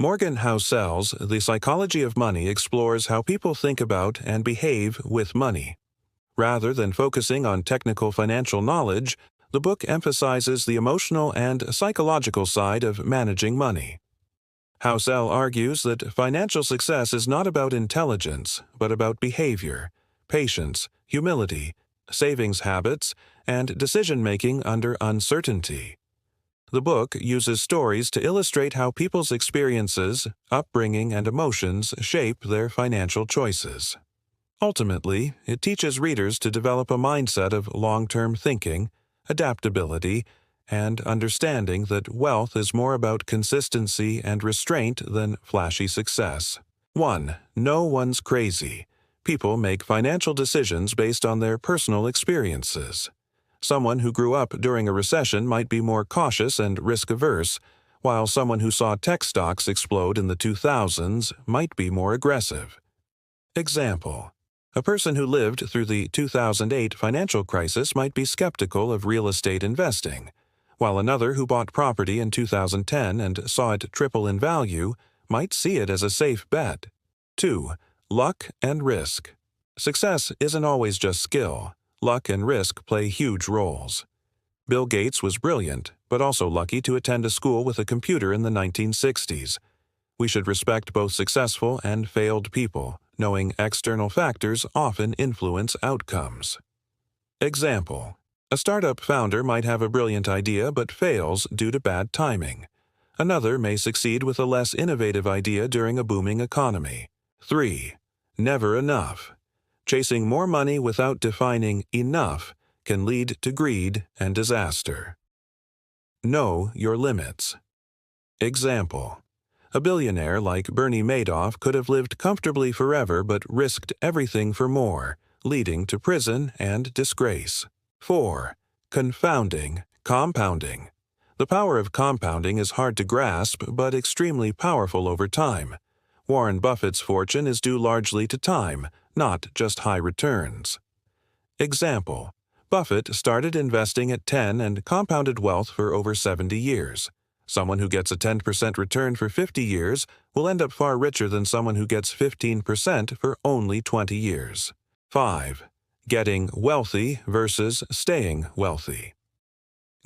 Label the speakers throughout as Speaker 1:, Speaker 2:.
Speaker 1: Morgan Housel's The Psychology of Money explores how people think about and behave with money. Rather than focusing on technical financial knowledge, the book emphasizes the emotional and psychological side of managing money. Housel argues that financial success is not about intelligence, but about behavior, patience, humility, savings habits, and decision-making under uncertainty. The book uses stories to illustrate how people's experiences, upbringing, and emotions shape their financial choices. Ultimately, it teaches readers to develop a mindset of long-term thinking, adaptability, and understanding that wealth is more about consistency and restraint than flashy success. 1. No one's crazy. People make financial decisions based on their personal experiences. Someone who grew up during a recession might be more cautious and risk-averse, while someone who saw tech stocks explode in the 2000s might be more aggressive. Example: a person who lived through the 2008 financial crisis might be skeptical of real estate investing, while another who bought property in 2010 and saw it triple in value might see it as a safe bet. 2. Luck and risk. Success isn't always just skill. Luck and risk play huge roles. Bill Gates was brilliant, but also lucky to attend a school with a computer in the 1960s. We should respect both successful and failed people, knowing external factors often influence outcomes. Example: a startup founder might have a brilliant idea but fails due to bad timing. Another may succeed with a less innovative idea during a booming economy. 3. Never enough. Chasing more money without defining enough can lead to greed and disaster. Know your limits. Example: a billionaire like Bernie Madoff could have lived comfortably forever but risked everything for more, leading to prison and disgrace. 4. Confounding, compounding. The power of compounding is hard to grasp but extremely powerful over time. Warren Buffett's fortune is due largely to time, not just high returns. Example: Buffett started investing at 10 and compounded wealth for over 70 years. Someone who gets a 10% return for 50 years will end up far richer than someone who gets 15% for only 20 years. 5. Getting wealthy versus staying wealthy.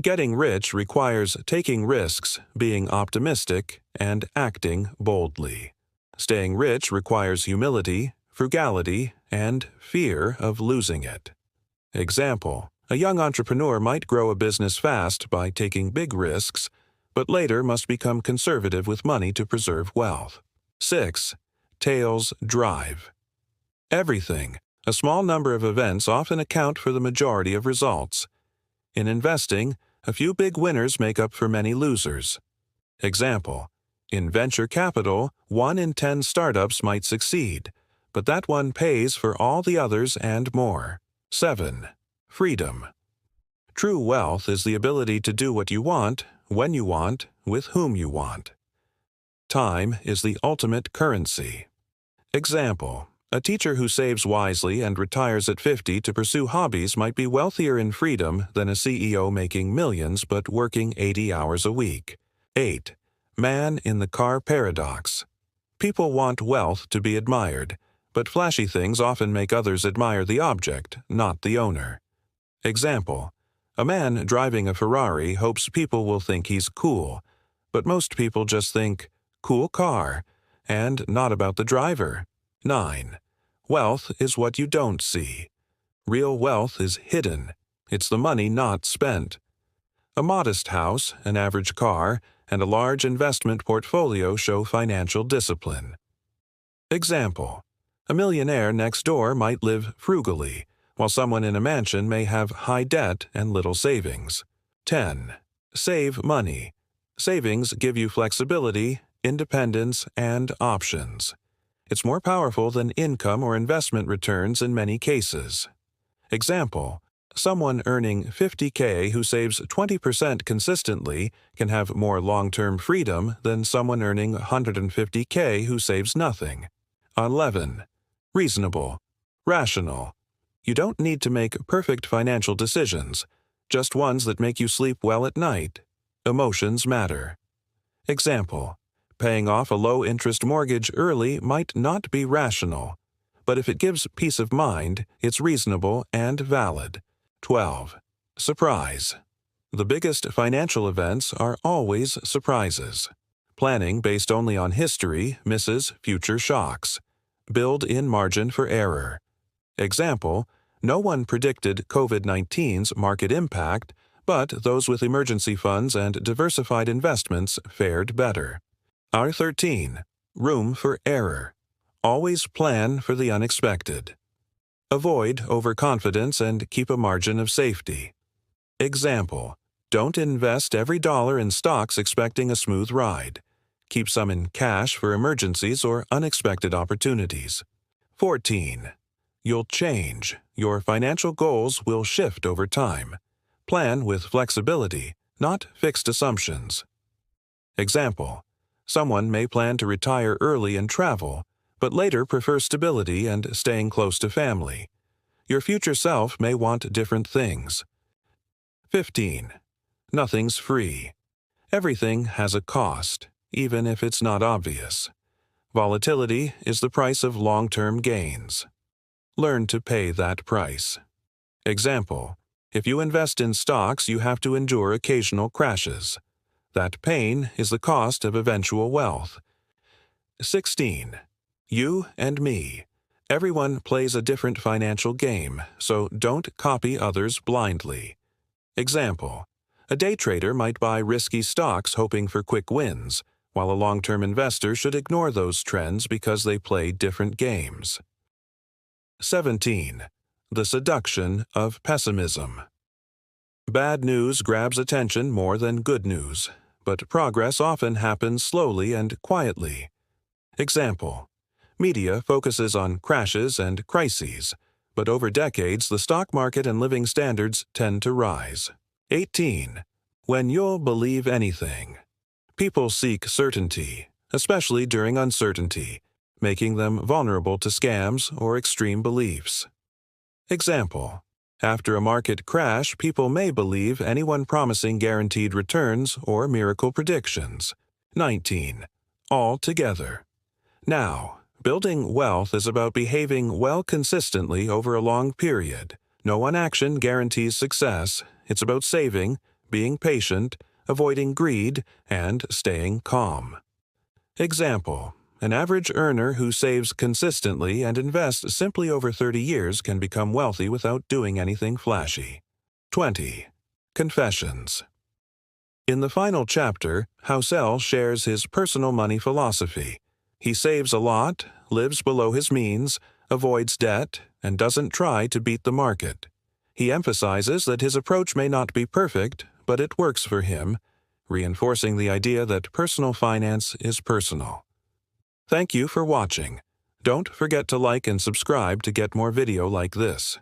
Speaker 1: Getting rich requires taking risks, being optimistic, and acting boldly. Staying rich requires humility, frugality, and fear of losing it. Example: a young entrepreneur might grow a business fast by taking big risks, but later must become conservative with money to preserve wealth. 6. Tails drive. Everything. A small number of events often account for the majority of results. In investing, a few big winners make up for many losers. Example: in venture capital, 1 in 10 startups might succeed, but that one pays for all the others and more. 7. Freedom. True wealth is the ability to do what you want, when you want, with whom you want. Time is the ultimate currency. Example: a teacher who saves wisely and retires at 50 to pursue hobbies might be wealthier in freedom than a CEO making millions but working 80 hours a week. 8. Man in the car paradox. People want wealth to be admired, but flashy things often make others admire the object, not the owner. Example: a man driving a Ferrari hopes people will think he's cool, but most people just think, cool car, and not about the driver. 9. Wealth is what you don't see. Real wealth is hidden. It's the money not spent. A modest house, an average car, and a large investment portfolio show financial discipline. Example: a millionaire next door might live frugally, while someone in a mansion may have high debt and little savings. 10. Save money. Savings give you flexibility, independence, and options. It's more powerful than income or investment returns in many cases. Example: someone earning $50K who saves 20% consistently can have more long-term freedom than someone earning $150K who saves nothing. 11. Reasonable. Rational. You don't need to make perfect financial decisions, just ones that make you sleep well at night. Emotions matter. Example: paying off a low-interest mortgage early might not be rational, but if it gives peace of mind, it's reasonable and valid. 12. Surprise. The biggest financial events are always surprises. Planning based only on history misses future shocks. Build in margin for error. Example, no one predicted COVID-19's market impact, but those with emergency funds and diversified investments fared better. R13. Room for error. Always plan for the unexpected. Avoid overconfidence and keep a margin of safety. Example, don't invest every dollar in stocks expecting a smooth ride. Keep some in cash for emergencies or unexpected opportunities. 14. You'll change. Your financial goals will shift over time. Plan with flexibility, not fixed assumptions. Example, someone may plan to retire early and travel, but later prefer stability and staying close to family. Your future self may want different things. 15. Nothing's free. Everything has a cost, even if it's not obvious. Volatility is the price of long-term gains. Learn to pay that price. Example, if you invest in stocks, you have to endure occasional crashes. That pain is the cost of eventual wealth. 16. You and me. Everyone plays a different financial game, so don't copy others blindly. Example, a day trader might buy risky stocks hoping for quick wins, while a long-term investor should ignore those trends because they play different games. 17. The seduction of pessimism. Bad news grabs attention more than good news, but progress often happens slowly and quietly. Example, media focuses on crashes and crises, but over decades the stock market and living standards tend to rise. 18. When you'll believe anything. People seek certainty, especially during uncertainty, making them vulnerable to scams or extreme beliefs. Example, after a market crash, people may believe anyone promising guaranteed returns or miracle predictions. 19. All together. Now, building wealth is about behaving well consistently over a long period. No one action guarantees success. It's about saving, being patient, avoiding greed, and staying calm. Example, an average earner who saves consistently and invests simply over 30 years can become wealthy without doing anything flashy. 20. Confessions. In the final chapter, Housel shares his personal money philosophy. He saves a lot, lives below his means, avoids debt, and doesn't try to beat the market. He emphasizes that his approach may not be perfect, but it works for him, reinforcing the idea that personal finance is personal. Thank you for watching. Don't forget to like and subscribe to get more video like this.